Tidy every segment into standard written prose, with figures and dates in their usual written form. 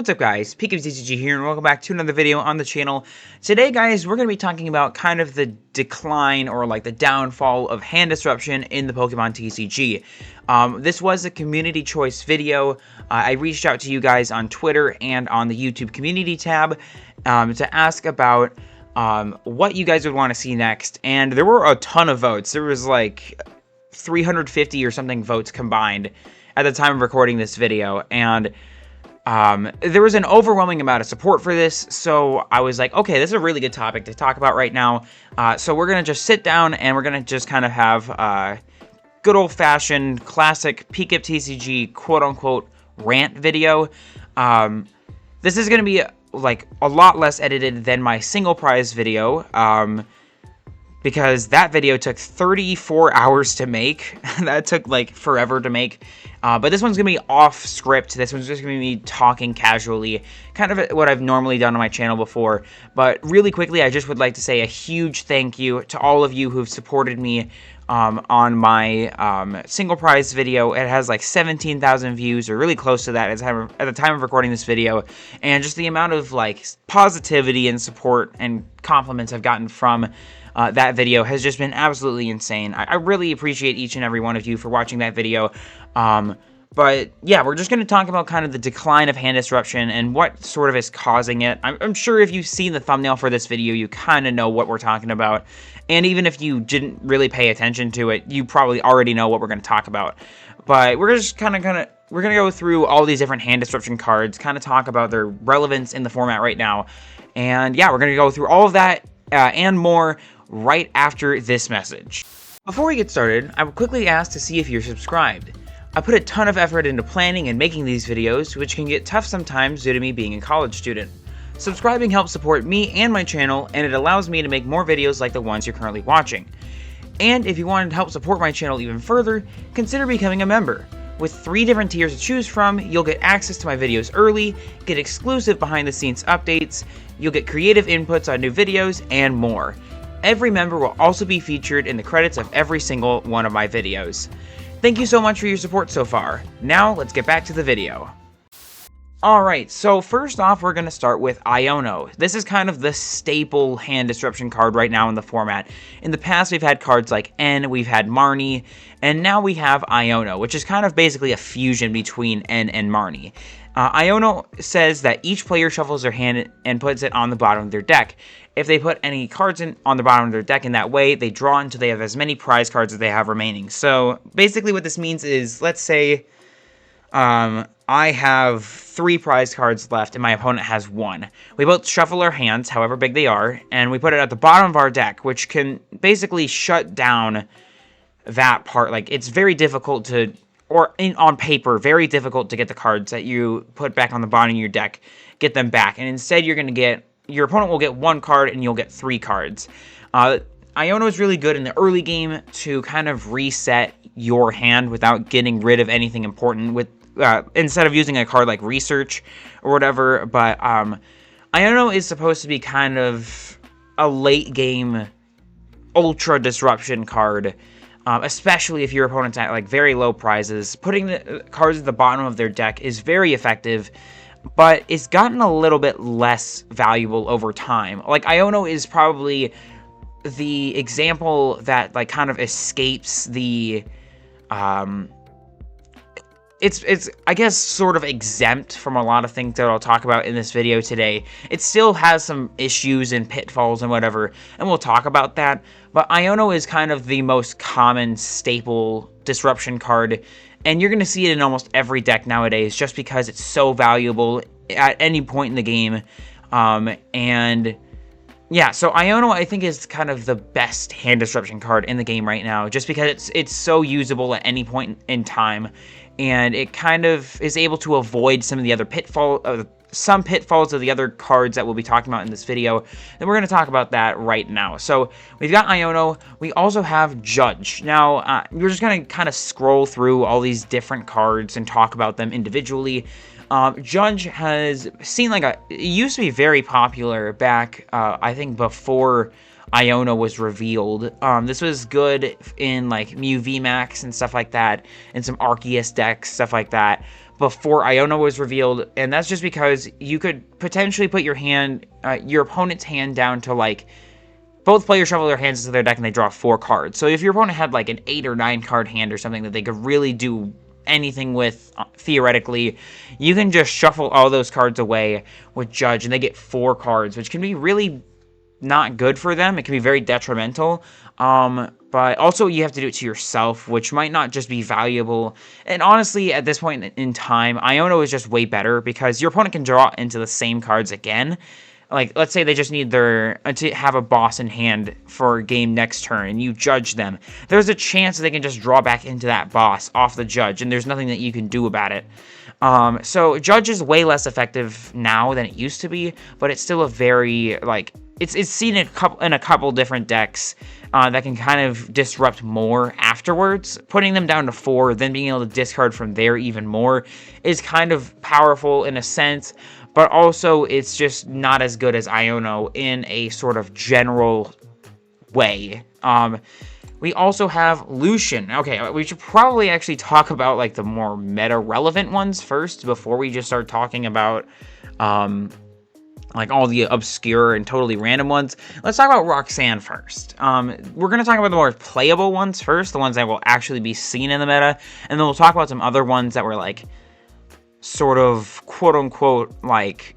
What's up guys, TCG here and welcome back to another video on the channel. Today guys, we're going to be talking about kind of the decline or like the downfall of hand disruption in the Pokemon TCG. This was a community choice video. I reached out to you guys on Twitter and on the YouTube community tab to ask about what you guys would want to see next, and there were a ton of votes. There was like 350 or something votes combined at the time of recording this video, and there was an overwhelming amount of support for this, so I was like, okay, this is a really good topic to talk about right now. So we're going to just sit down and we're going to just kind of have a good old-fashioned classic peek at TCG quote-unquote rant video. This is going to be like a lot less edited than my single prize video, because that video took 34 hours to make. That took like forever to make. But this one's going to be off script. This one's just going to be me talking casually, kind of what I've normally done on my channel before. But really quickly, I just would like to say a huge thank you to all of you who've supported me on my single prize video. It has like 17,000 views, or really close to that at the time of recording this video. And just the amount of like positivity and support and compliments I've gotten from that video has just been absolutely insane. I really appreciate each and every one of you for watching that video. But yeah, we're just going to talk about kind of the decline of hand disruption and what sort of is causing it. I'm sure if you've seen the thumbnail for this video, you kind of know what we're talking about. And even if you didn't really pay attention to it, you probably already know what we're going to talk about. But we're just we're going to go through all these different hand disruption cards, kind of talk about their relevance in the format right now. And yeah, we're going to go through all of that and more right after this message. Before we get started, I would quickly ask to see if you're subscribed. I put a ton of effort into planning and making these videos, which can get tough sometimes due to me being a college student. Subscribing helps support me and my channel, and it allows me to make more videos like the ones you're currently watching. And if you want to help support my channel even further, consider becoming a member. With 3 different tiers to choose from, you'll get access to my videos early, get exclusive behind-the-scenes updates, you'll get creative inputs on new videos, and more. Every member will also be featured in the credits of every single one of my videos. Thank you so much for your support so far. Now, let's get back to the video. Alright, so first off, we're going to start with Iono. This is kind of the staple hand disruption card right now in the format. In the past, we've had cards like N, we've had Marnie, and now we have Iono, which is kind of basically a fusion between N and Marnie. Iono says that each player shuffles their hand and puts it on the bottom of their deck. If they put any cards on the bottom of their deck in that way, they draw until they have as many prize cards as they have remaining. So basically what this means is, let's say I have 3 prize cards left and my opponent has 1. We both shuffle our hands, however big they are, and we put it at the bottom of our deck, which can basically shut down that part. Like, it's very difficult to, on paper, very difficult to get the cards that you put back on the bottom of your deck, get them back. And instead you're going to get, your opponent will get 1 card and you'll get 3 cards. Iono is really good in the early game to kind of reset your hand without getting rid of anything important, with instead of using a card like Research or whatever. But Iono is supposed to be kind of a late game ultra disruption card, especially if your opponent's at like very low prizes. Putting the cards at the bottom of their deck is very effective, but it's gotten a little bit less valuable over time. Like, Iono is probably the example that like kind of escapes the it's I guess sort of exempt from a lot of things that I'll talk about in this video today. It still has some issues and pitfalls and whatever, and we'll talk about that. But Iono is kind of the most common staple disruption card, and you're going to see it in almost every deck nowadays just because it's so valuable at any point in the game. And yeah, so Iono, I think, is kind of the best hand disruption card in the game right now, just because it's so usable at any point in time, and it kind of is able to avoid some of the other pitfalls of the other cards that we'll be talking about in this video. And we're going to talk about that right now. So we've got Iono. We also have Judge. Now, we're just going to kind of scroll through all these different cards and talk about them individually. Judge has seen it used to be very popular back, I think, before Iono was revealed. This was good in like Mew VMAX and stuff like that, and some Arceus decks, stuff like that. before Iono was revealed, and that's just because you could potentially put your opponent's hand down to, like, both players shuffle their hands into their deck and they draw 4 cards. So if your opponent had like an 8 or 9 card hand or something that they could really do anything with, theoretically, you can just shuffle all those cards away with Judge and they get 4 cards, which can be really not good for them. It can be very detrimental. But also you have to do it to yourself, which might not just be valuable. And honestly, at this point in time, Iono is just way better because your opponent can draw into the same cards again. Like, let's say they just need to have a boss in hand for game next turn, and you judge them. There's a chance that they can just draw back into that boss off the judge, and there's nothing that you can do about it. So Judge is way less effective now than it used to be, but it's still a very, like, it's seen in a couple different decks that can kind of disrupt more afterwards. Putting them down to 4, then being able to discard from there even more is kind of powerful in a sense, but also it's just not as good as Iono in a sort of general way. We also have Lucian. Okay, we should probably actually talk about like the more meta relevant ones first before we just start talking about like all the obscure and totally random ones. Let's talk about Roxan first. We're going to talk about the more playable ones first, the ones that will actually be seen in the meta, and then we'll talk about some other ones that were like sort of quote-unquote, like,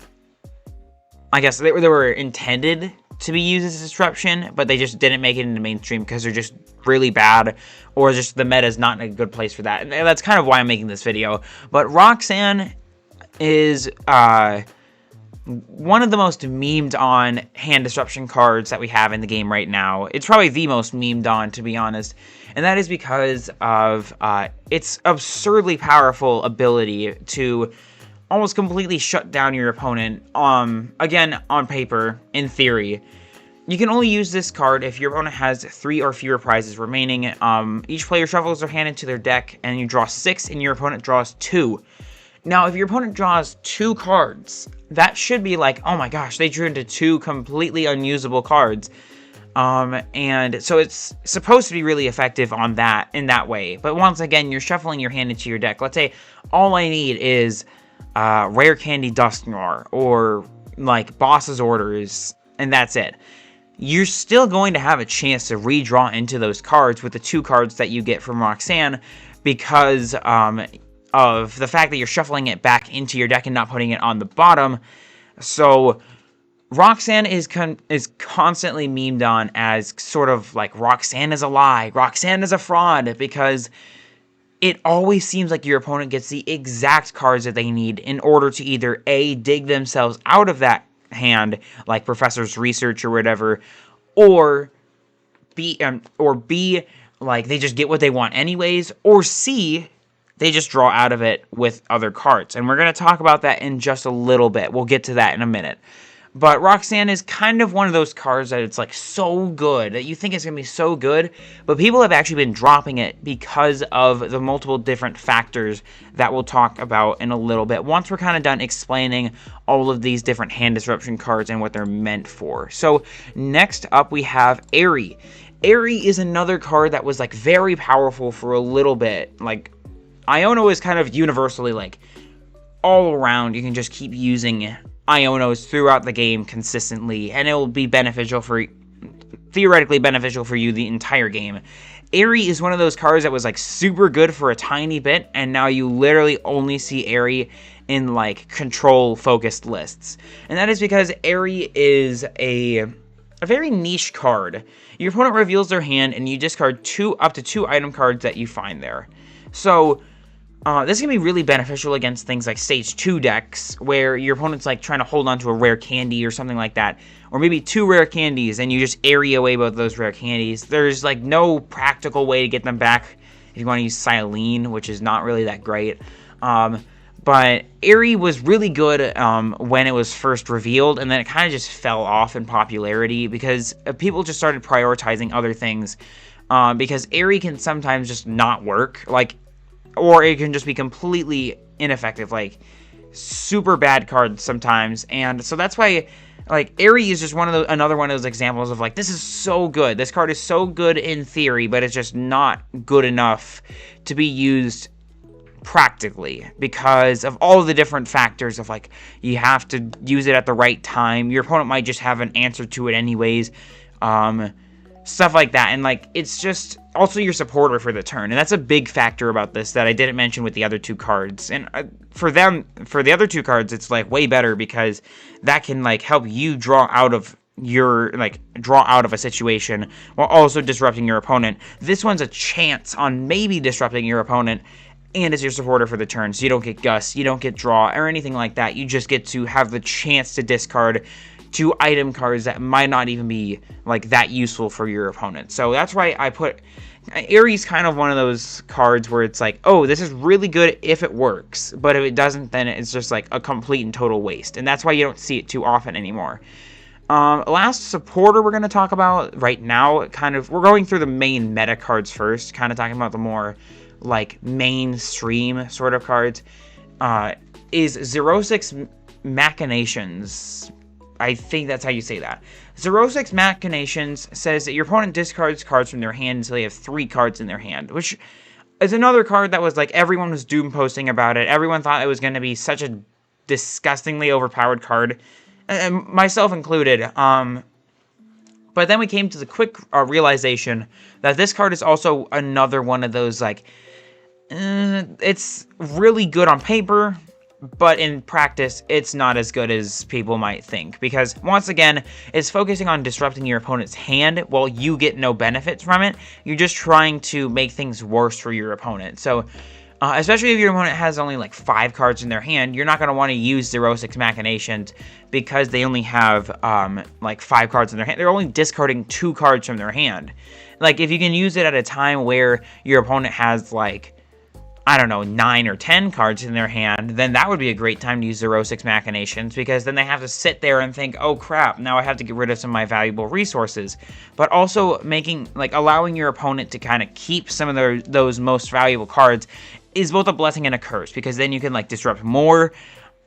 I guess they were intended to be used as disruption, but they just didn't make it into mainstream because they're just really bad, or just the meta is not in a good place for that. And that's kind of why I'm making this video. But Roxan is one of the most memed on hand disruption cards that we have in the game right now. It's probably the most memed on, to be honest. And that is because of its absurdly powerful ability to almost completely shut down your opponent. Again, on paper, in theory. You can only use this card if your opponent has 3 or fewer prizes remaining. Each player shuffles their hand into their deck, and you draw 6, and your opponent draws 2. Now, if your opponent draws 2 cards, that should be like, oh my gosh, they drew into 2 completely unusable cards. And so it's supposed to be really effective in that way. But once again, you're shuffling your hand into your deck. Let's say all I need is Rare Candy Dusknoir or like Boss's Orders, and that's it. You're still going to have a chance to redraw into those cards with the 2 cards that you get from Roxan because of the fact that you're shuffling it back into your deck and not putting it on the bottom. So Roxan is constantly memed on as sort of like Roxan is a lie, Roxan is a fraud, because it always seems like your opponent gets the exact cards that they need in order to either A, dig themselves out of that hand, like Professor's Research or whatever, or B, like they just get what they want anyways, or C, they just draw out of it with other cards. And we're going to talk about that in just a little bit. We'll get to that in a minute. But Roxan is kind of one of those cards that it's like so good, that you think it's going to be so good, but people have actually been dropping it because of the multiple different factors that we'll talk about in a little bit, once we're kind of done explaining all of these different hand disruption cards and what they're meant for. So next up we have Airy. Airy is another card that was like very powerful for a little bit. Like, Iono is kind of universally like all around. You can just keep using Ionos throughout the game consistently, and it will be theoretically beneficial for you the entire game. Airy is one of those cards that was like super good for a tiny bit, and now you literally only see Airy in like control focused lists. And that is because Airy is a very niche card. Your opponent reveals their hand and you discard up to 2 item cards that you find there. So this can be really beneficial against things like Stage 2 decks, where your opponent's like trying to hold on to a rare candy or something like that. Or maybe 2 rare candies, and you just airy away both those rare candies. There's like no practical way to get them back if you want to use Silene, which is not really that great. But Airy was really good when it was first revealed, and then it kind of just fell off in popularity because people just started prioritizing other things. Because Airy can sometimes just not work. Like, or it can just be completely ineffective, like super bad cards sometimes. And so that's why, like, Airy is just another one of those examples of like, this is so good. This card is so good in theory, but it's just not good enough to be used practically, because of all the different factors of, like, you have to use it at the right time. Your opponent might just have an answer to it anyways. Stuff like that. And, like, it's just also your supporter for the turn. And that's a big factor about this that I didn't mention with the other two cards. And for the other two cards, it's, like, way better because that can, like, help you draw out of a situation while also disrupting your opponent. This one's a chance on maybe disrupting your opponent, and is your supporter for the turn, so you don't get Gust, you don't get Draw, or anything like that. You just get to have the chance to discard two item cards that might not even be, like, that useful for your opponent. So that's why I put Ares kind of one of those cards where it's like, oh, this is really good if it works, but if it doesn't, then it's just, like, a complete and total waste, and that's why you don't see it too often anymore. Last supporter we're going to talk about right now, we're going through the main meta cards first, kind of talking about the more, like, mainstream sort of cards, is Xerosic's Machinations. I think that's how you say that. Xerosic's Machinations says that your opponent discards cards from their hand until they have 3 cards in their hand, which is another card that was, like, everyone was doom posting about it. Everyone thought it was going to be such a disgustingly overpowered card, and myself included. But then we came to the quick realization that this card is also another one of those, like, it's really good on paper, but in practice, it's not as good as people might think. Because, once again, it's focusing on disrupting your opponent's hand while you get no benefits from it. You're just trying to make things worse for your opponent. So, especially if your opponent has only, like, 5 cards in their hand, you're not going to want to use Xerosic's Machinations because they only have, like, 5 cards in their hand. They're only discarding 2 cards from their hand. Like, if you can use it at a time where your opponent has, like, I don't know, 9 or 10 cards in their hand, then that would be a great time to use Xerosic's Machinations, because then they have to sit there and think, oh crap, now I have to get rid of some of my valuable resources. But also allowing your opponent to kind of keep some of those most valuable cards is both a blessing and a curse, because then you can, like, disrupt more,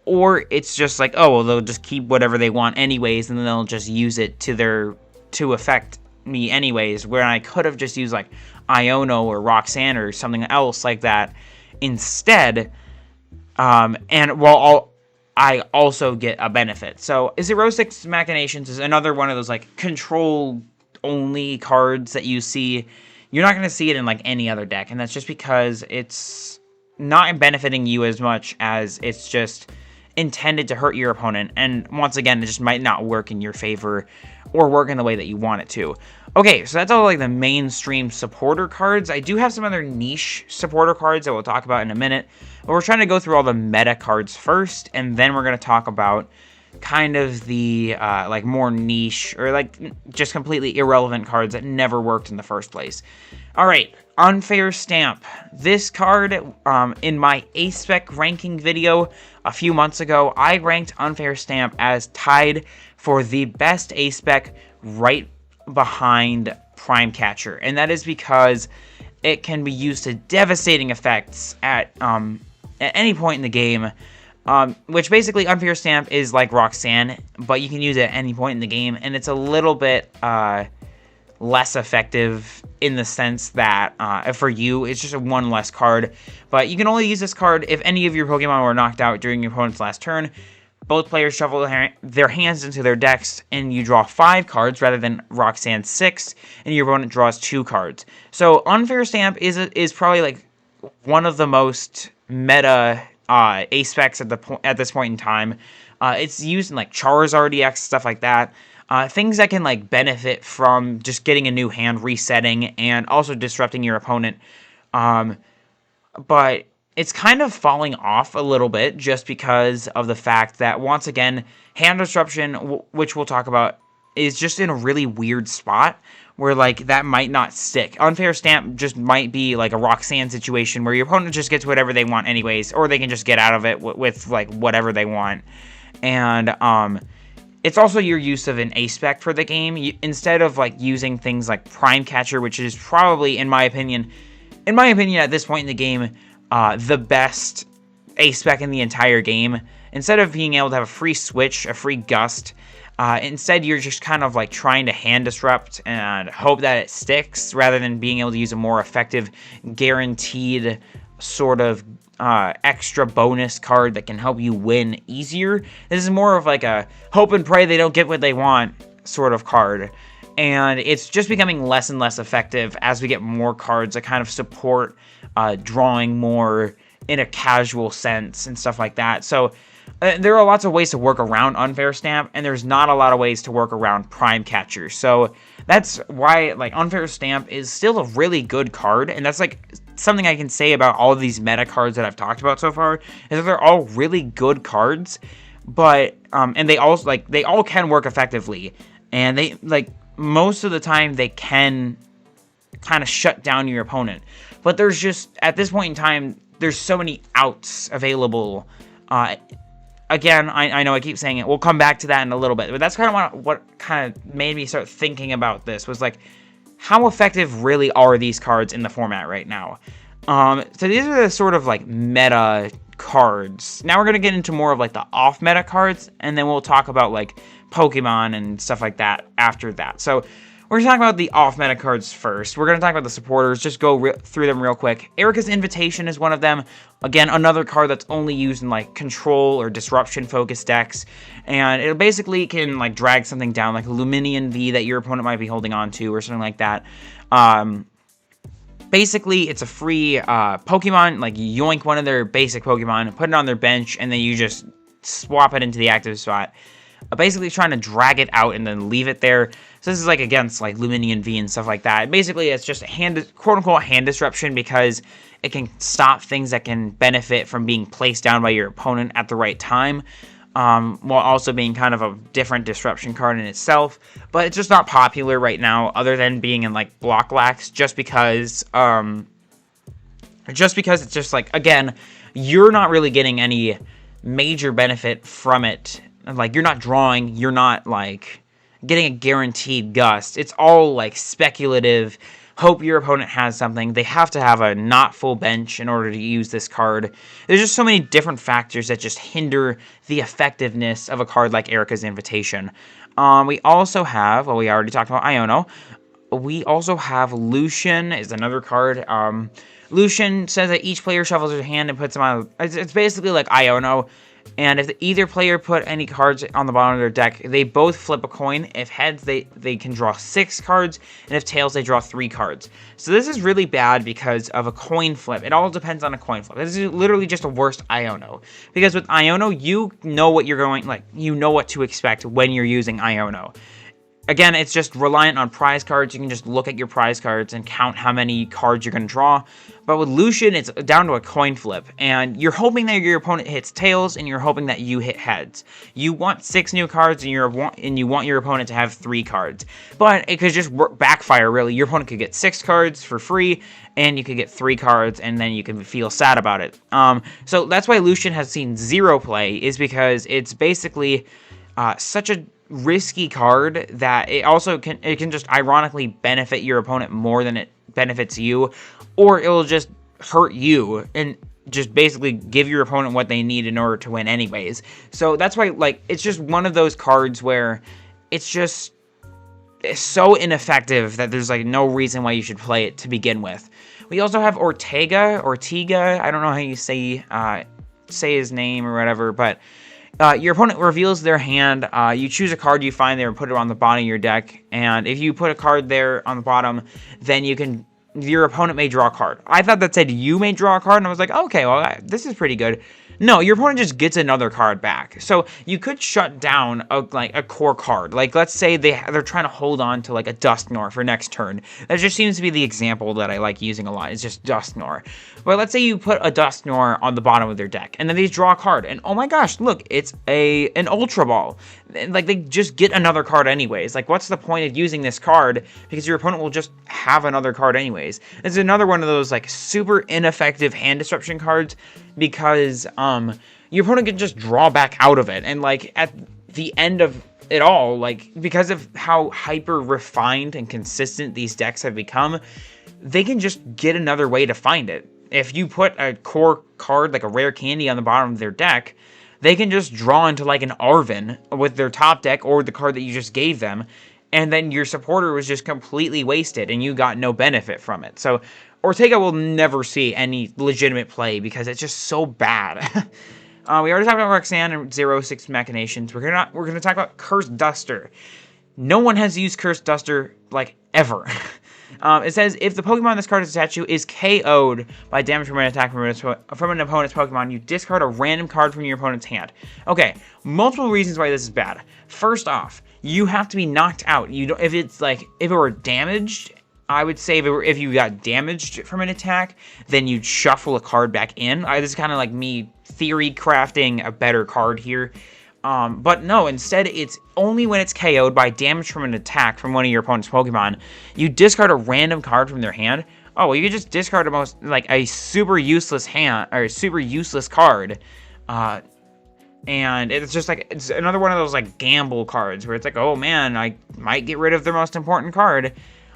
or it's just like, oh, well, they'll just keep whatever they want anyways, and then they'll just use it to affect me anyways, where I could have just used, like, Iono or Roxan or something else like that instead, and while I also get a benefit. So Xerosic's Machinations is another one of those, like, control only cards that you see. You're not going to see it in, like, any other deck, and that's just because it's not benefiting you as much as it's just intended to hurt your opponent, and once again, it just might not work in your favor or work in the way that you want it to. Okay, so that's all, like, the mainstream supporter cards. I do have some other niche supporter cards that we'll talk about in a minute, but we're trying to go through all the meta cards first, and then we're going to talk about kind of the, like, more niche, or, like, just completely irrelevant cards that never worked in the first place. Alright, Unfair Stamp. This card, in my A-Spec ranking video a few months ago, I ranked Unfair Stamp as tied for the best A-Spec, right behind Prime Catcher, and that is because it can be used to devastating effects at any point in the game, which basically Unfair Stamp is like Roxan, but you can use it at any point in the game, and it's a little bit less effective in the sense that for you, it's just one less card, but you can only use this card if any of your Pokemon were knocked out during your opponent's last turn. Both players shuffle their hands into their decks, and you draw 5 cards rather than Roxanne's 6, and your opponent draws 2 cards. So Unfair Stamp is probably, like, one of the most meta A-Specs at this point in time. It's used in, like, Charizard EX, stuff like that. Things that can, like, benefit from just getting a new hand, resetting, and also disrupting your opponent. But it's kind of falling off a little bit just because of the fact that, once again, hand disruption, which we'll talk about, is just in a really weird spot where, like, that might not stick. Unfair Stamp just might be like a Roxanne situation where your opponent just gets whatever they want anyways, or they can just get out of it with like, whatever they want. And, it's also your use of an A-Spec for the game. Instead of, like, using things like Prime Catcher, which is probably, in my opinion, at this point in the game, the best A-Spec in the entire game. Instead of being able to have a free switch, a free gust, instead you're just kind of, like, trying to hand disrupt and hope that it sticks, rather than being able to use a more effective, guaranteed sort of extra bonus card that can help you win easier. This is more of like a hope and pray they don't get what they want sort of card. And it's just becoming less and less effective as we get more cards that kind of support drawing more in a casual sense and stuff like that. So there are lots of ways to work around Unfair Stamp, and there's not a lot of ways to work around Prime Catcher. So that's why like Unfair Stamp is still a really good card, and that's like something I can say about all of these meta cards that I've talked about so far, is that they're all really good cards, but and they all can work effectively, and they like most of the time they can kind of shut down your opponent. But there's just, at this point in time, there's so many outs available. Again, I know I keep saying it. We'll come back to that in a little bit. But that's kind of what kind of made me start thinking about this, was like, how effective really are these cards in the format right now? So these are the sort of like meta cards. Now we're going to get into more of like the off-meta cards, and then we'll talk about like Pokemon and stuff like that after that. So we're going to talk about the off-meta cards first. We're going to talk about the supporters, just go through them real quick. Erica's Invitation is one of them. Again, another card that's only used in like control or disruption-focused decks. And it basically can like drag something down, like a Luminian V that your opponent might be holding on to or something like that. Basically, it's a free Pokemon, like you yoink one of their basic Pokemon, put it on their bench, and then you just swap it into the active spot. Basically trying to drag it out and then leave it there. So this is like against like Luminian V and stuff like that. Basically, it's just quote-unquote hand disruption, because it can stop things that can benefit from being placed down by your opponent at the right time, while also being kind of a different disruption card in itself. But it's just not popular right now, other than being in like block lacks, just because it's just like, again, you're not really getting any major benefit from it. Like, you're not drawing, you're not like getting a guaranteed gust. It's all like speculative. Hope your opponent has something. They have to have a not full bench in order to use this card. There's just so many different factors that just hinder the effectiveness of a card like Erica's Invitation. We also have, well, we already talked about Iono. We also have Lucian is another card. Lucian says that each player shuffles their hand and puts them on. It's basically like Iono. And if either player put any cards on the bottom of their deck, they both flip a coin. If heads, they can draw 6 cards, and if tails, they draw 3 cards. So this is really bad because of a coin flip. It all depends on a coin flip. This is literally just a worst Iono. Because with Iono, you know what you're going, like, you know what to expect when you're using Iono. Again, it's just reliant on prize cards. You can just look at your prize cards and count how many cards you're going to draw. But with Lucian, it's down to a coin flip. And you're hoping that your opponent hits tails, and you're hoping that you hit heads. You want 6 new cards, and you want your opponent to have 3 cards. But it could just backfire, really. Your opponent could get 6 cards for free, and you could get 3 cards, and then you can feel sad about it. So that's why Lucian has seen 0 play, is because it's basically such a risky card that it also can just ironically benefit your opponent more than it benefits you, or it'll just hurt you and just basically give your opponent what they need in order to win anyways. So that's why, like, it's just one of those cards where it's so ineffective that there's like no reason why you should play it to begin with. We also have Ortega, I don't know how you say his name or whatever, but your opponent reveals their hand. You choose a card you find there and put it on the bottom of your deck. And if you put a card there on the bottom, then your opponent may draw a card. I thought that said you may draw a card, and I was like, okay, well, this is pretty good. No, your opponent just gets another card back. So you could shut down a core card. Like, let's say they're trying to hold on to like a Dusknoir for next turn. That just seems to be the example that I like using a lot. It's just Dusknoir. But let's say you put a Dusknoir on the bottom of their deck, and then they draw a card, and oh my gosh, look, it's an Ultra Ball. Like, they just get another card anyways. Like, what's the point of using this card? Because your opponent will just have another card anyways. It's another one of those like super ineffective hand disruption cards, because your opponent can just draw back out of it, and like at the end of it all, like, because of how hyper refined and consistent these decks have become, they can just get another way to find it. If you put a core card, like a rare candy, on the bottom of their deck, they can just draw into like an Arven with their top deck or the card that you just gave them, and then your supporter was just completely wasted and you got no benefit from it. So Ortega will never see any legitimate play because it's just so bad. We already talked about Roxan and 0-6 Machinations. We're gonna talk about Cursed Duster. No one has used Cursed Duster, like, ever. It says, if the Pokemon this card is attached to is KO'd by damage from an attack from an opponent's Pokemon, you discard a random card from your opponent's hand. Okay, multiple reasons why this is bad. First off, you have to be knocked out. If it were damaged, I would say if you got damaged from an attack, then you'd shuffle a card back in. This is kind of like me theory crafting a better card here. But no, instead, it's only when it's KO'd by damage from an attack from one of your opponent's Pokemon, you discard a random card from their hand. Oh, well, you could just discard a super useless hand, or a super useless card. And it's just like, it's another one of those, like, gamble cards, where it's like, oh man, I might get rid of the most important card.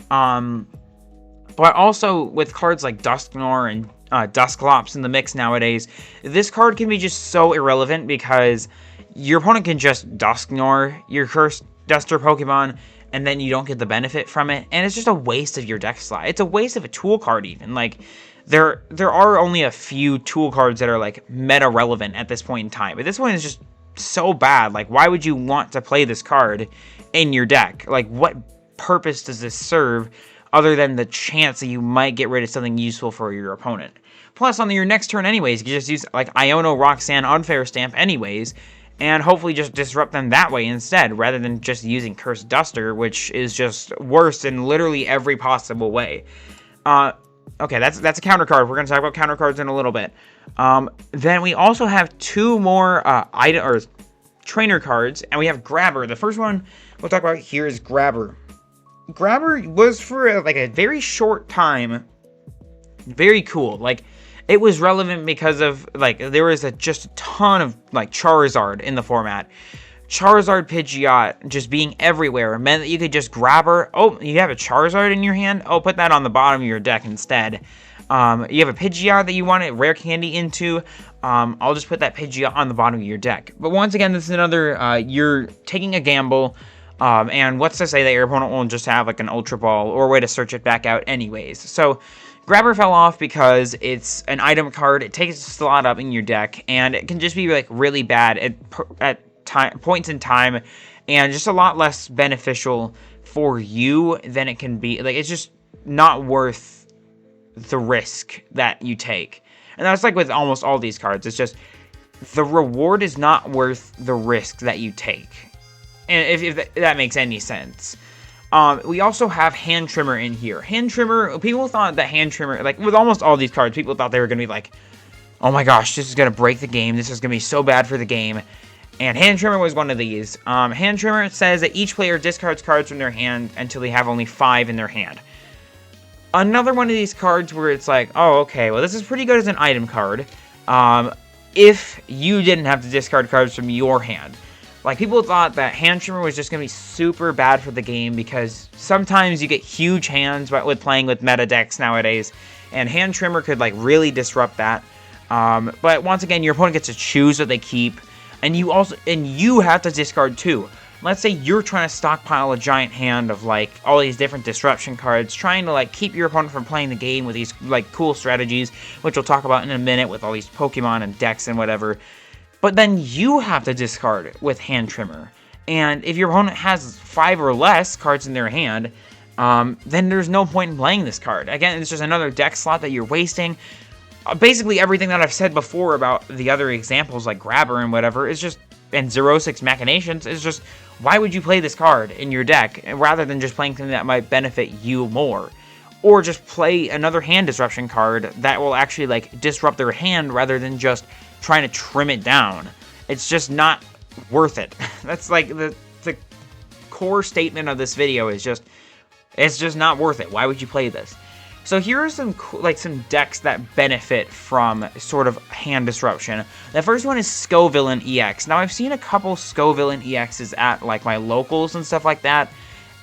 But also, with cards like Dusknoir and, Dusclops in the mix nowadays, this card can be just so irrelevant because your opponent can just Dusknoir your Cursed Duster Pokemon, and then you don't get the benefit from it, and it's just a waste of your deck slot. It's a waste of a tool card even. Like, there are only a few tool cards that are, like, meta relevant at this point in time, but this one is just so bad. Like, why would you want to play this card in your deck? Like, what purpose does this serve other than the chance that you might get rid of something useful for your opponent? Plus, on your next turn anyways, you can just use, like, Iono, Roxan, Unfair Stamp anyways, and hopefully just disrupt them that way instead, rather than just using Cursed Duster, which is just worse in literally every possible way. Okay, that's a counter card. We're going to talk about counter cards in a little bit. Then we also have two more trainer cards, and we have Grabber. The first one we'll talk about here is Grabber. Grabber was for like a very short time very cool. Like, it was relevant because of, like, there was just a ton of, like, Charizard in the format. Charizard Pidgeot just being everywhere meant that you could just grab her. Oh, you have a Charizard in your hand? Oh, put that on the bottom of your deck instead. You have a Pidgeot that you want a rare candy into. I'll just put that Pidgeot on the bottom of your deck. But once again, this is another, you're taking a gamble. And what's to say that your opponent won't just have, like, an Ultra Ball or a way to search it back out anyways. So Grabber fell off because it's an item card. It takes a slot up in your deck, and it can just be, like, really bad at points in time, and just a lot less beneficial for you than it can be. Like, it's just not worth the risk that you take. And that's like with almost all these cards. It's just the reward is not worth the risk that you take. And if that makes any sense. We also have Hand Trimmer in here. Hand Trimmer, people thought that Hand Trimmer, like with almost all these cards, people thought they were going to be like, oh my gosh, this is going to break the game. This is going to be so bad for the game. And Hand Trimmer was one of these. Hand Trimmer says that each player discards cards from their hand until they have only 5 in their hand. Another one of these cards where it's like, oh, okay, well, this is pretty good as an item card. If you didn't have to discard cards from your hand. Like, people thought that Hand Trimmer was just going to be super bad for the game because sometimes you get huge hands with playing with meta decks nowadays. And Hand Trimmer could, like, really disrupt that. But once again, your opponent gets to choose what they keep. And you have to discard too. Let's say you're trying to stockpile a giant hand of, like, all these different disruption cards, trying to, like, keep your opponent from playing the game with these, like, cool strategies, which we'll talk about in a minute with all these Pokemon and decks and whatever. But then you have to discard with Hand Trimmer. And if your opponent has 5 or less cards in their hand, then there's no point in playing this card. Again, it's just another deck slot that you're wasting. Basically, everything that I've said before about the other examples, like Grabber and whatever, is just, and 0-6 Machinations, is just, why would you play this card in your deck, rather than just playing something that might benefit you more? Or just play another hand disruption card that will actually, like, disrupt their hand, rather than just trying to trim it down. It's just not worth it. That's, like, the core statement of this video is just, it's just not worth it. Why would you play this? So here are some decks that benefit from sort of hand disruption. The first one is Skov Villain EX. Now, I've seen a couple Skov Villain EXs at, like, my locals and stuff like that.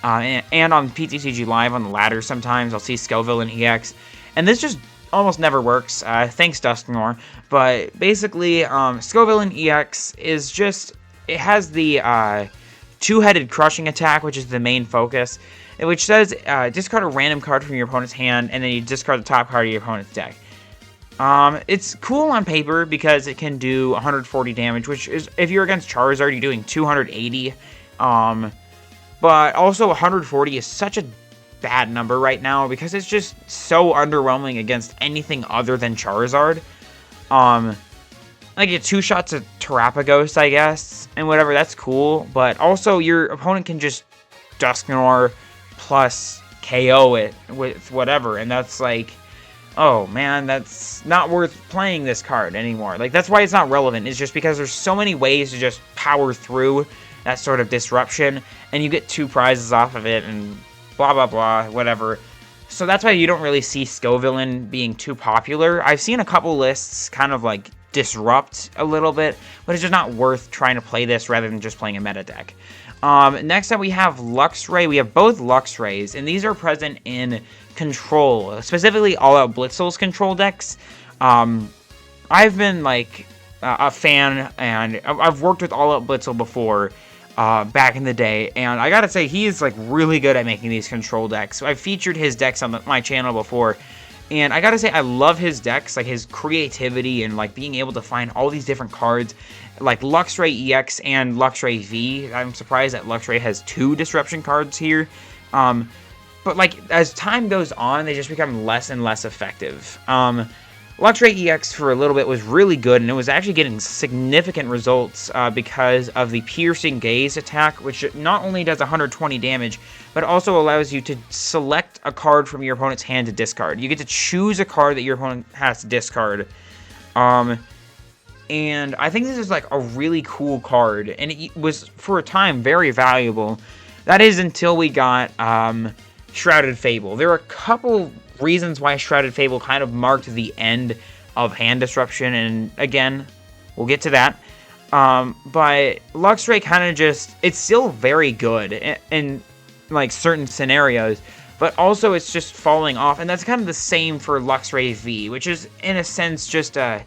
And on PTCG Live on the ladder sometimes I'll see Skov Villain EX. And this just almost never works. Thanks, Dusknoir. But basically, Skov Villain EX is just, it has the two-headed crushing attack, which is the main focus, which says discard a random card from your opponent's hand, and then you discard the top card of your opponent's deck. It's cool on paper because it can do 140 damage, which is, if you're against Charizard, you're doing 280. But also 140 is such a bad number right now because it's just so underwhelming against anything other than Charizard. Like, you get 2 shots of Terrapagos, I guess, and whatever, that's cool. But also, your opponent can just Dusknoir plus KO it with whatever, and that's like, oh man, that's not worth playing this card anymore. Like, that's why it's not relevant. It's just because there's so many ways to just power through that sort of disruption, and you get 2 prizes off of it, and blah blah blah, whatever. So that's why you don't really see Skov Villain being too popular. I've seen a couple lists kind of like disrupt a little bit, but it's just not worth trying to play this rather than just playing a meta deck. Next up we have Luxray. We have both Luxrays, and these are present in control, specifically all-out Blitzel's control decks. I've been like a fan, and I've worked with all-out Blitzel before back in the day, and I gotta say, he is like really good at making these control decks. So I've featured his decks on my channel before, and I gotta say, I love his decks, like his creativity and like being able to find all these different cards, like Luxray EX and Luxray V. I'm surprised that Luxray has 2 disruption cards here. But like, as time goes on, they just become less and less effective. Luxray EX for a little bit was really good, and it was actually getting significant results because of the Piercing Gaze attack, which not only does 120 damage, but also allows you to select a card from your opponent's hand to discard. You get to choose a card that your opponent has to discard. And I think this is like a really cool card, and it was, for a time, very valuable. That is until we got Shrouded Fable. There are a couple reasons why Shrouded Fable kind of marked the end of hand disruption, and again, we'll get to that. But Luxray kind of just, it's still very good in like certain scenarios, but also it's just falling off, and that's kind of the same for Luxray V, which is in a sense just a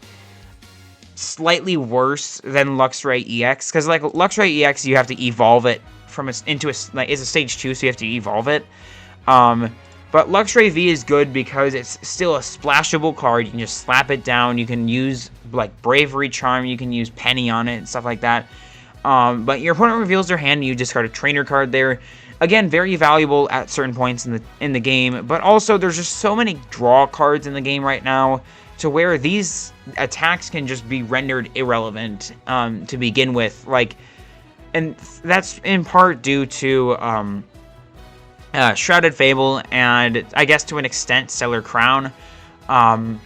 slightly worse than Luxray EX, because like Luxray EX, you have to evolve it from into a, like, it's a stage 2, so you have to evolve it. But Luxray V is good because it's still a splashable card. You can just slap it down. You can use like Bravery Charm. You can use Penny on it and stuff like that. But your opponent reveals their hand, and you discard a trainer card there. Again, very valuable at certain points in the game. But also, there's just so many draw cards in the game right now to where these attacks can just be rendered irrelevant to begin with. Like, and that's in part due to Shrouded Fable, and I guess to an extent Stellar Crown. But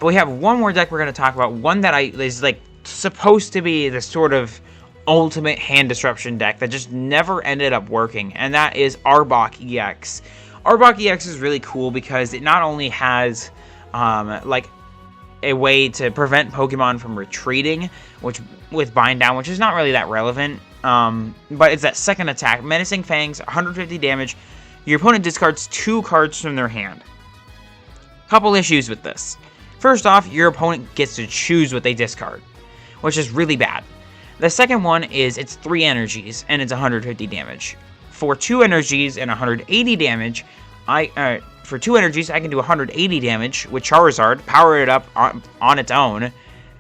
we have one more deck we're going to talk about, one that is like supposed to be the sort of ultimate hand disruption deck that just never ended up working, and that is Arbok EX. Arbok EX is really cool because it not only has like a way to prevent Pokemon from retreating, which with Bind Down, which is not really that relevant, but it's that second attack, Menacing Fangs, 150 damage. Your opponent discards 2 cards from their hand. Couple issues with this. First off, your opponent gets to choose what they discard, which is really bad. The second one is it's 3 energies, and it's 150 damage. For 2 energies and 180 damage, for 2 energies, I can do 180 damage with Charizard, power it up on its own,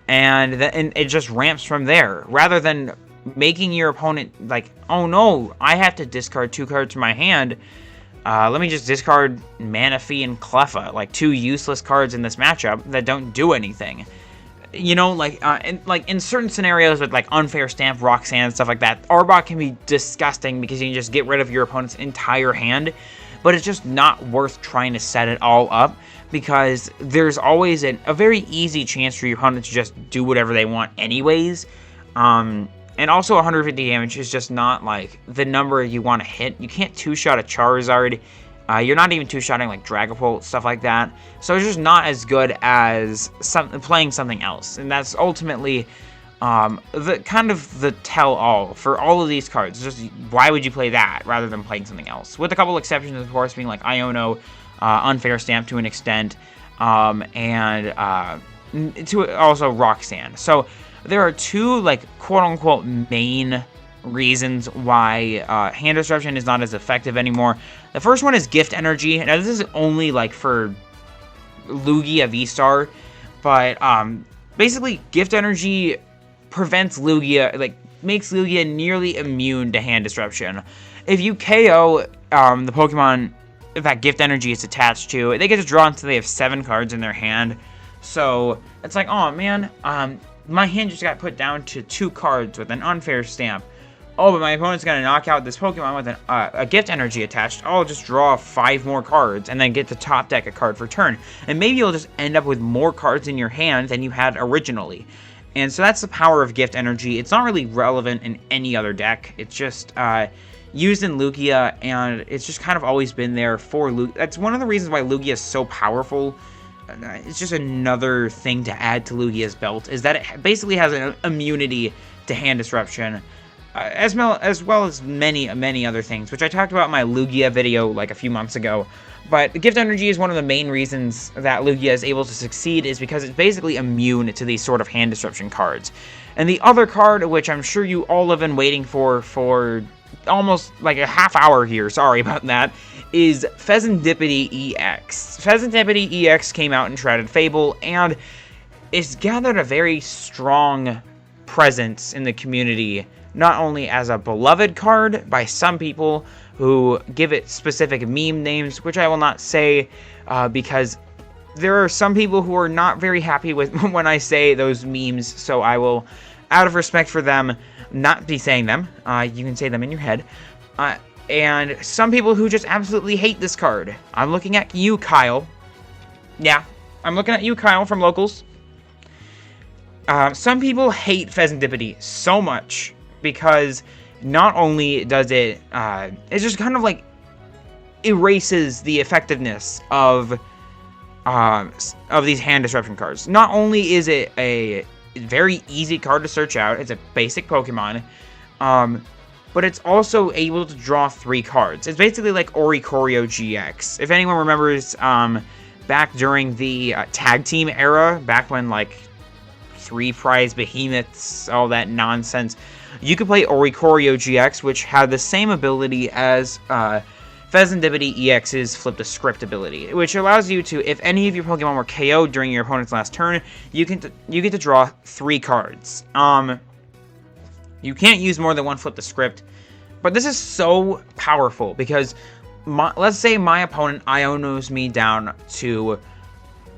and it just ramps from there, rather than making your opponent like, oh no, I have to discard 2 cards from my hand. Let me just discard Manaphy and Cleffa, like 2 useless cards in this matchup that don't do anything. You know, like in certain scenarios with like Unfair Stamp, Roxan, stuff like that, Arbok can be disgusting because you can just get rid of your opponent's entire hand. But it's just not worth trying to set it all up, because there's always a very easy chance for your opponent to just do whatever they want anyways. And also 150 damage is just not like the number you want to hit. You can't 2-shot a Charizard. You're not even 2-shotting like Dragapult, stuff like that. So it's just not as good as playing something else. And that's ultimately the kind of the tell-all for all of these cards. Just why would you play that rather than playing something else? With a couple exceptions, of course, being like Iono, Unfair Stamp to an extent, and to also Roxan. So there are 2 like quote-unquote main reasons why hand disruption is not as effective anymore. The first one is gift energy. Now this is only like for Lugia V-Star, but basically gift energy prevents Lugia, like makes Lugia nearly immune to hand disruption. If you KO the Pokemon that gift energy is attached to, they get to draw until they have 7 cards in their hand. So it's like, oh man, my hand just got put down to 2 cards with an unfair stamp. Oh, but my opponent's going to knock out this Pokemon with a gift energy attached. I'll just draw 5 more cards and then get to top deck a card for turn. And maybe you'll just end up with more cards in your hand than you had originally. And so that's the power of gift energy. It's not really relevant in any other deck. It's just used in Lugia, and it's just kind of always been there for Lugia. That's one of the reasons why Lugia is so powerful. It's just another thing to add to Lugia's belt, is that it basically has an immunity to hand disruption. As well as many other things, which I talked about in my Lugia video like a few months ago. But gift energy is one of the main reasons that Lugia is able to succeed, is because it's basically immune to these sort of hand disruption cards. And the other card, which I'm sure you all have been waiting for almost like a half hour here, sorry about that, is Fezandipiti EX. Fezandipiti EX came out in Shrouded Fable, and it's gathered a very strong presence in the community, not only as a beloved card by some people who give it specific meme names, which I will not say because there are some people who are not very happy with when I say those memes, so I will, out of respect for them, not be saying them. You can say them in your head. And some people who just absolutely hate this card. I'm looking at you, Kyle. Yeah, I'm looking at you, Kyle, from Locals. Some people hate Fezandipiti so much because not only does it just kind of like erases the effectiveness of these hand disruption cards. Not only is it a very easy card to search out, it's a basic Pokemon, but it's also able to draw 3 cards. It's basically like Oricorio GX. If anyone remembers back during the tag team era, back when like 3 prize behemoths, all that nonsense, you could play Oricorio GX, which had the same ability as Fezandipiti EX's Flip the Script ability, which allows you to, if any of your Pokemon were KO'd during your opponent's last turn, you get to draw 3 cards. You can't use more than 1 Flip the Script, but this is so powerful because let's say my opponent Ionos me down to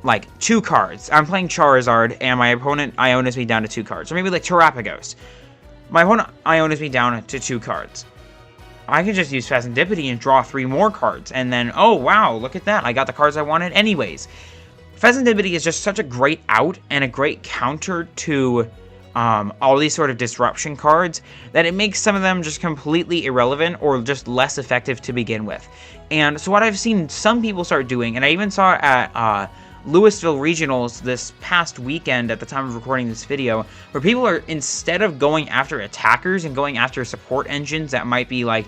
like 2 cards. I'm playing Charizard, and my opponent Ionos me down to 2 cards, or maybe like Terapagos. My opponent Ionos me down to 2 cards. I can just use Fezandipiti and draw 3 more cards, and then, oh wow, look at that, I got the cards I wanted anyways. Fezandipiti is just such a great out and a great counter to all these sort of disruption cards that it makes some of them just completely irrelevant or just less effective to begin with. And so what I've seen some people start doing, and I even saw at Louisville Regionals this past weekend at the time of recording this video, where people are, instead of going after attackers and going after support engines that might be like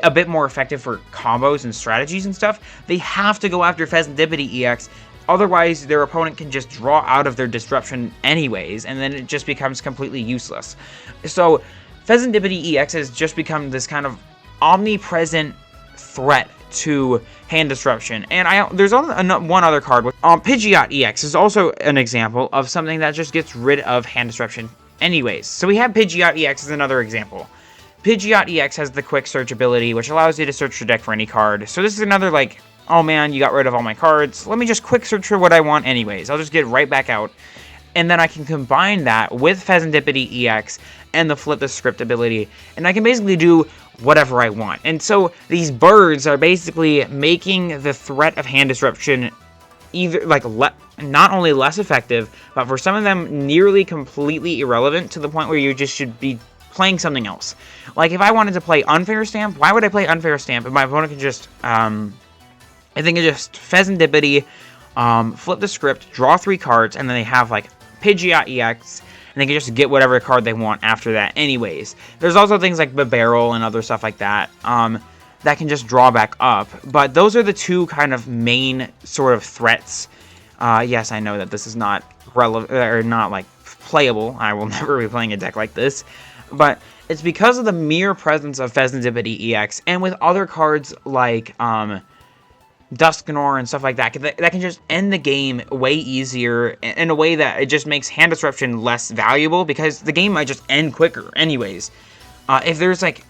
a bit more effective for combos and strategies and stuff, they have to go after Fezandipiti EX. Otherwise, their opponent can just draw out of their disruption anyways, and then it just becomes completely useless. So Fezandipiti EX has just become this kind of omnipresent threat to hand disruption. And there's one other card. Pidgeot EX is also an example of something that just gets rid of hand disruption anyways. So we have Pidgeot EX as another example. Pidgeot EX has the quick search ability, which allows you to search your deck for any card. So this is another like, oh man, you got rid of all my cards. Let me just quick search for what I want anyways. I'll just get right back out. And then I can combine that with Fezandipiti EX and the Flip the Script ability, and I can basically do whatever I want. And so these birds are basically making the threat of hand disruption either like not only less effective, but for some of them nearly completely irrelevant, to the point where you just should be playing something else. Like if I wanted to play Unfair Stamp, why would I play Unfair Stamp if my opponent could just I think it's just Fezandipiti, Flip the Script, draw 3 cards, and then they have like Pidgeot EX, and they can just get whatever card they want after that anyways. There's also things like Barrel and other stuff like that that can just draw back up. But those are the 2 kind of main sort of threats. Yes, I know that this is not relevant or not like playable. I will never be playing a deck like this. But It's because of the mere presence of Fezandipiti EX, and with other cards like Dusknor and stuff like that, that can just end the game way easier in a way that it just makes hand disruption less valuable, because the game might just end quicker anyways. If there's like,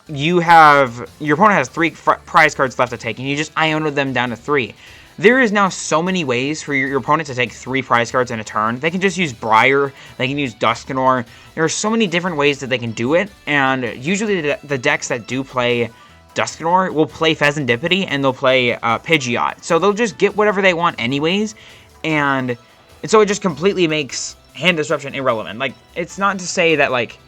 your opponent has 3 prize cards left to take, and you just Iono them down to 3. There is now so many ways for your opponent to take 3 prize cards in a turn. They can just use Briar, they can use Dusknor. There are so many different ways that they can do it, and usually the decks that do play Dusknor will play Fezandipiti, and they'll play Pidgeot. So they'll just get whatever they want anyways, and so it just completely makes hand disruption irrelevant. Like, it's not to say that, like,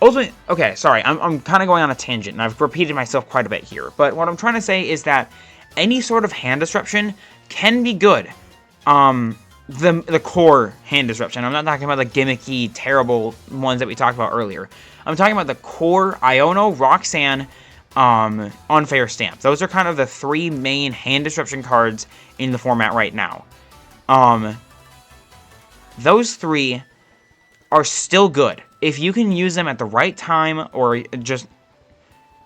ultimately, okay, sorry, I'm kind of going on a tangent, and I've repeated myself quite a bit here, but what I'm trying to say is that any sort of hand disruption can be good. The core hand disruption. I'm not talking about the gimmicky, terrible ones that we talked about earlier. I'm talking about the core Iono, Roxan, Unfair Stamp. Those are kind of the 3 main hand disruption cards in the format right now. Those 3 are still good. If you can use them at the right time or just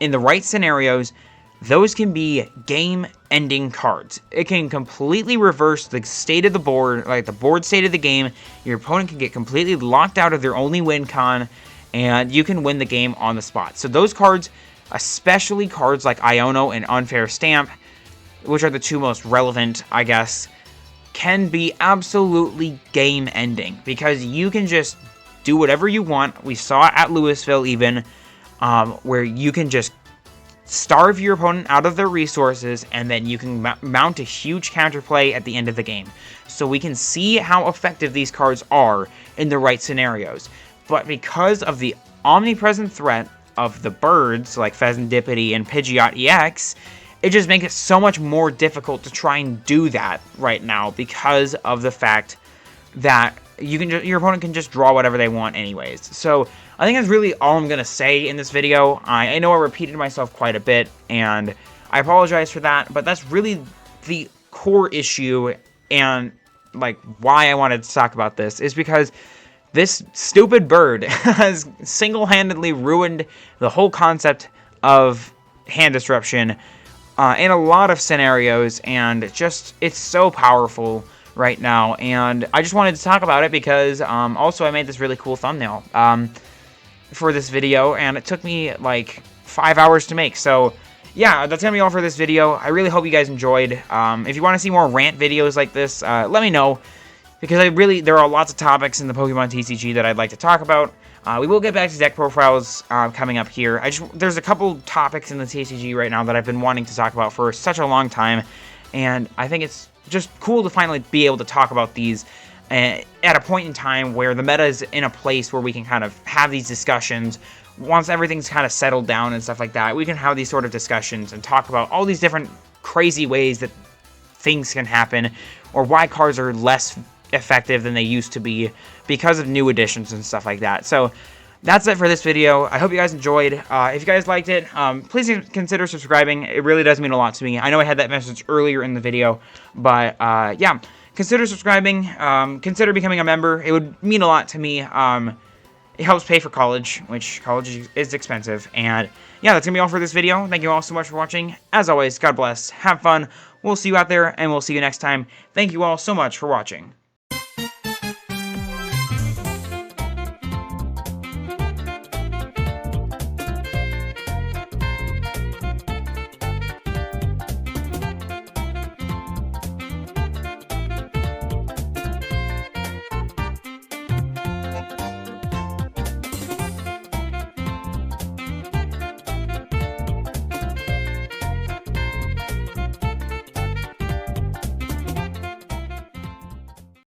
in the right scenarios, those can be game-ending cards. It can completely reverse the state of the board, like the board state of the game. Your opponent can get completely locked out of their only win con, and you can win the game on the spot. So those cards, especially cards like Iono and Unfair Stamp, which are the 2 most relevant, I guess, can be absolutely game-ending, because you can just do whatever you want. We saw it at Louisville even, where you can just starve your opponent out of their resources, and then you can mount a huge counterplay at the end of the game. So we can see how effective these cards are in the right scenarios. But because of the omnipresent threat of the birds, like Fezandipiti and Pidgeot EX, it just makes it so much more difficult to try and do that right now, because of the fact that your opponent can just draw whatever they want anyways. So I think that's really all I'm going to say in this video. I know I repeated myself quite a bit, and I apologize for that, but that's really the core issue, and like why I wanted to talk about this is because this stupid bird has single-handedly ruined the whole concept of hand disruption in a lot of scenarios, and it's so powerful right now, and I just wanted to talk about it because also I made this really cool thumbnail for this video, and it took me like 5 hours to make. So yeah, that's gonna be all for this video. I really hope you guys enjoyed. If you want to see more rant videos like this, let me know, because there are lots of topics in the Pokemon TCG that I'd like to talk about. We will get back to deck profiles coming up here. There's a couple topics in the TCG right now that I've been wanting to talk about for such a long time, and I think it's just cool to finally be able to talk about these at a point in time where the meta is in a place where we can kind of have these discussions. Once everything's kind of settled down and stuff like that, we can have these sort of discussions and talk about all these different crazy ways that things can happen, or why cards are less effective than they used to be because of new additions and stuff like that. So that's it for this video. I hope you guys enjoyed. If you guys liked it, please consider subscribing. It really does mean a lot to me. I know I had that message earlier in the video, but yeah, consider subscribing. Consider becoming a member. It would mean a lot to me. It helps pay for college, which college is expensive. And yeah, that's going to be all for this video. Thank you all so much for watching. As always, God bless. Have fun. We'll see you out there, and we'll see you next time. Thank you all so much for watching.